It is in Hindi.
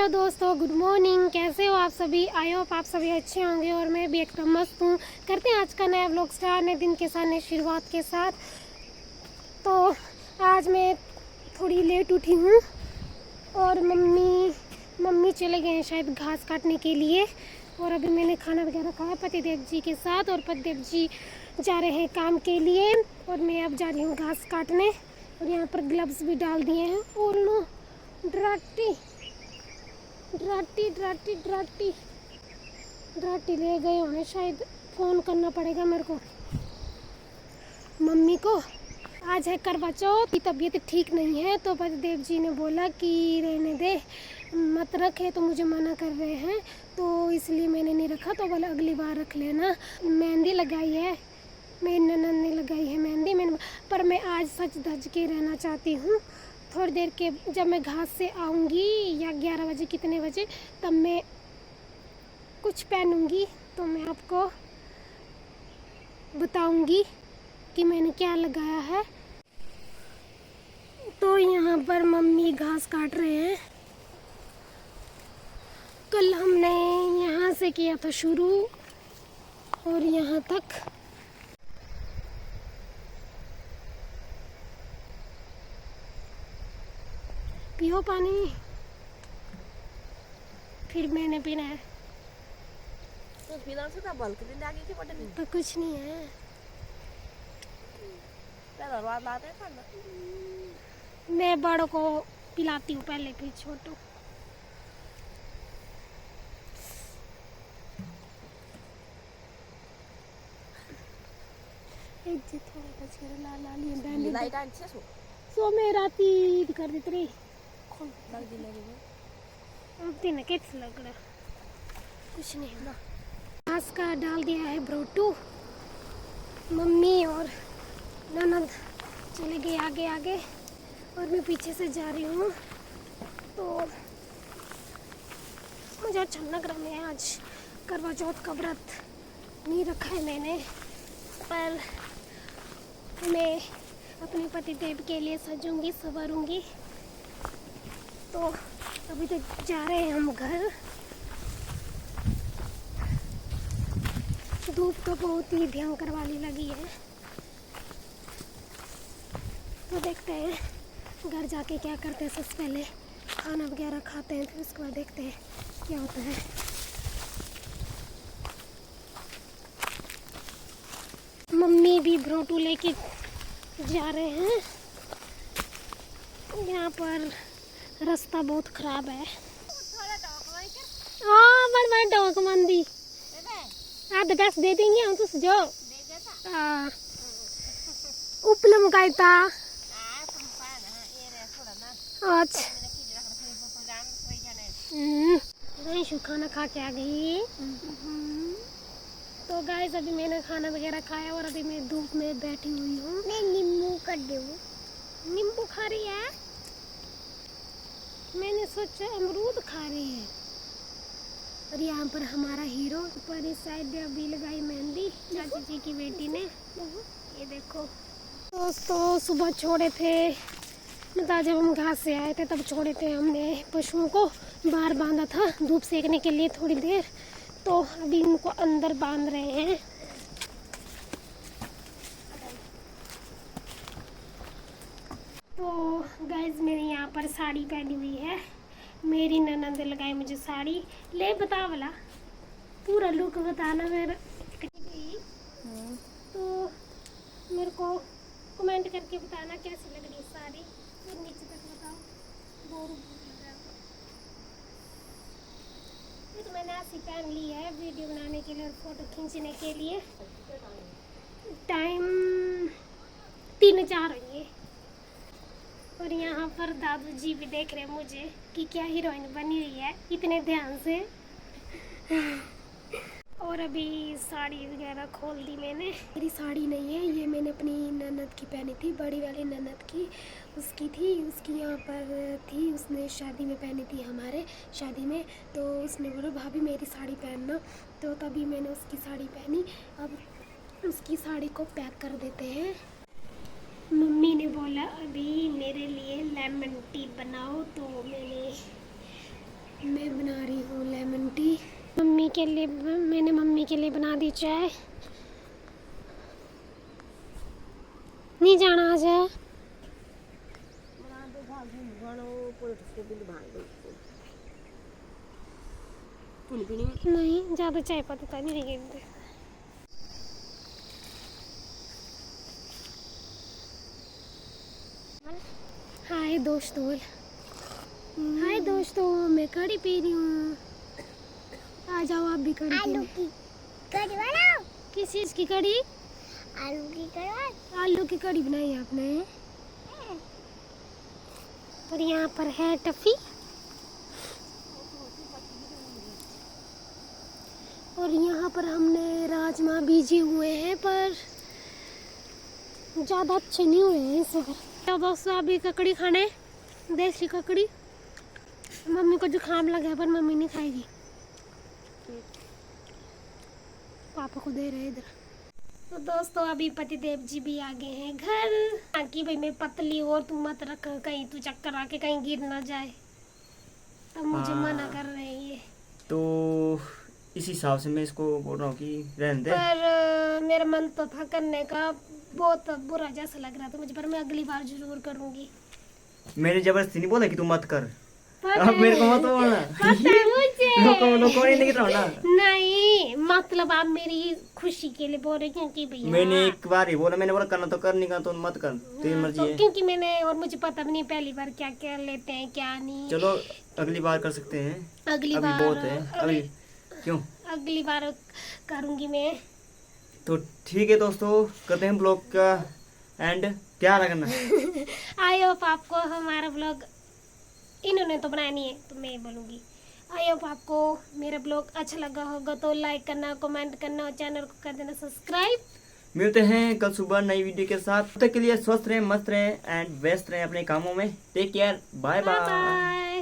हेलो दोस्तों, गुड मॉर्निंग। कैसे हो आप सभी? आई होप आप सभी अच्छे होंगे और मैं भी एकदम मस्त हूँ। करते हैं आज का नया व्लॉग स्टार्ट, नए दिन के साथ, नई शुरुआत के साथ। तो आज मैं थोड़ी लेट उठी हूँ और मम्मी चले गए हैं शायद घास काटने के लिए। और अभी मैंने खाना वगैरह खाया पतिदेव जी के साथ और पतिदेव जी जा रहे हैं काम के लिए और मैं अब जा रही हूँ घास काटने। और यहाँ पर ग्लव्स भी डाल दिए हैं। और नो ड्राटी ले गए होंगे शायद। फ़ोन करना पड़ेगा मेरे को मम्मी को। आज है करवा चौथ की, तबीयत ठीक नहीं है तो पतिदेव जी ने बोला कि रहने दे, मत रखे, तो मुझे मना कर रहे हैं तो इसलिए मैंने नहीं रखा। तो बोला अगली बार रख लेना। मेहंदी लगाई है, मेरी ननद ने लगाई है मेहंदी मैंने, पर मैं आज सच धज के रहना चाहती हूँ। थोड़ी देर के जब मैं घास से आऊँगी या 11 बजे कितने बजे, तब मैं कुछ पहनूँगी तो मैं आपको बताऊँगी कि मैंने क्या लगाया है। तो यहाँ पर मम्मी घास काट रहे हैं। कल हमने यहाँ से किया था शुरू और यहाँ तक। पियो पानी, फिर मैंने पीना है। तो कुछ नहीं है। मैं बड़ों को पिलाती हूँ पहले, फिर छोटों। सो मैं राती कर देती रही। कैसे लग रहा? कुछ नहीं ना। घास का डाल दिया है ब्रोटू। मम्मी और ननद चले गए आगे आगे और मैं पीछे से जा रही हूँ। तो मुझे अच्छा लग रहा है। आज करवा चौथ का व्रत नहीं रखा है मैंने, पर मैं अपने पतिदेव के लिए सजूंगी, संवरूंगी। तो अभी तो जा रहे हैं हम घर। धूप तो बहुत ही भयंकर वाली लगी है। तो देखते हैं घर जाके क्या करते हैं। सबसे पहले खाना वगैरह खाते हैं, फिर उसके बाद देखते हैं क्या होता है। मम्मी भी भ्रोटू लेके जा रहे हैं। यहाँ पर रास्ता बहुत खराब है। बड़ डॉक मंदी आधे पैसे दे देंगे हम तो जो उपलम कायता। अच्छा खाना खा के आ गई। तो गाइस अभी मैंने खाना वगैरह खाया और अभी मैं धूप में बैठी हुई हूँ। मैं नींबू कर दूँ। नींबू खा रही है? मैंने सोचा अमरूद खा रही है। और यहाँ पर हमारा हीरो पर इस साइड अभी लगाई मेहंदी चाची जी की बेटी ने। ये देखो दोस्तों, सुबह छोड़े थे, मतलब जब हम घास से आए थे तब छोड़े थे हमने पशुओं को। बाहर बांधा था धूप सेकने के लिए थोड़ी देर, तो अभी इनको अंदर बांध रहे हैं। तो गाइस मेरी यहाँ पर साड़ी पहनी हुई है। मेरी ननद लगाई मुझे साड़ी। ले बता वाला पूरा लुक बताना मेरा। तो मेरे को कमेंट करके बताना कैसी लग रही है साड़ी। फिर नीचे तक बताओ। तो मैंने ऐसी पहन ली है वीडियो बनाने के लिए और फोटो खींचने के लिए। टाइम 3-4 होंगे। और यहाँ पर दादू जी भी देख रहे हैं मुझे कि क्या हीरोइन बनी हुई है इतने ध्यान से। और अभी साड़ी वगैरह खोल दी मैंने। मेरी साड़ी नहीं है ये, मैंने अपनी ननद की पहनी थी, बड़ी वाली ननद की। उसकी थी, उसकी यहाँ पर थी, उसने शादी में पहनी थी, हमारे शादी में। तो उसने बोला भाभी मेरी साड़ी पहनना, तो तभी मैंने उसकी साड़ी पहनी। अब उसकी साड़ी को पैक कर देते हैं। मम्मी ने बोला अभी मेरे लिए लेमन टी बनाओ, तो मैंने मैं बना रही हूँ लेमन टी। मम्मी के लिए मैंने मम्मी के लिए बना दी चाय। नहीं जाना आज है। नहीं ज़्यादा चाय पत्ती नहीं गिरते। हाय दोस्तों, हाय दोस्तों, मैं कढ़ी पी रही हूँ। आ जाओ आप भी कढ़ी। आलू की कढ़ी बनाओ। किस चीज़ की कढ़ी? आलू की कढ़ी। आलू की कढ़ी बनाई आपने। और यहाँ पर है टफी। और यहाँ पर हमने राजमा बीजे हुए हैं, पर ज़्यादा अच्छे नहीं हुए हैं इस बार। तो दोस्तों अभी ककड़ी खाने, देसी ककड़ी। मम्मी को जुकाम लगा है पर मम्मी नहीं खाएगी। पापा को दे रहे हैं इधर। तो दोस्तों अभी पतिदेव जी भी आ गए हैं घर। ताकि भाई मैं पतली और तू मत रख, कहीं तू चक्कर आके कहीं गिर ना जाए, तब मुझे मना कर रहे हैं ये। तो इस हिसाब से मैं इसको बोल रहा हूँ कि रहने दे। पर मेरा मन तो था करने का, बहुत बुरा जैसा लग रहा था मुझे, पर मैं अगली बार जरूर करूंगी। मैंने जबरदस्ती नहीं बोला कि तू मत कर। पता अब मेरे को है। मत बोलना। पता है मुझे। लोगों नहीं गिर रहा ना। नहीं मतलब आप मेरी खुशी के लिए बोल रहे क्योंकि भैया मैंने एक बार ही बोला, मैंने बोला करना तो कर, नहीं करना तो मत कर, तेरी मर्जी तो है। क्योंकि मैंने और मुझे पता भी नहीं पहली बार क्या क्या लेते हैं क्या नहीं। चलो अगली बार कर सकते हैं। अगली अभी बार बहुत है अभी। क्यों? अगली बार करूंगी मैं। तो ठीक है दोस्तों, करते हैं ब्लॉग का एंड। क्या करना? आई होप आपको हमारा ब्लॉग, इन्होंने तो बनाया नहीं है तो मैं बोलूँगी, आई होप आपको मेरा ब्लॉग अच्छा लगा होगा तो लाइक करना, कमेंट करना और चैनल को कर देना सब्सक्राइब। मिलते हैं कल सुबह नई वीडियो के साथ। तब तक के लिए स्वस्थ रहें, मस्त रहें एंड व्यस्त रहें अपने कामों में। Take care, bye bye. Bye.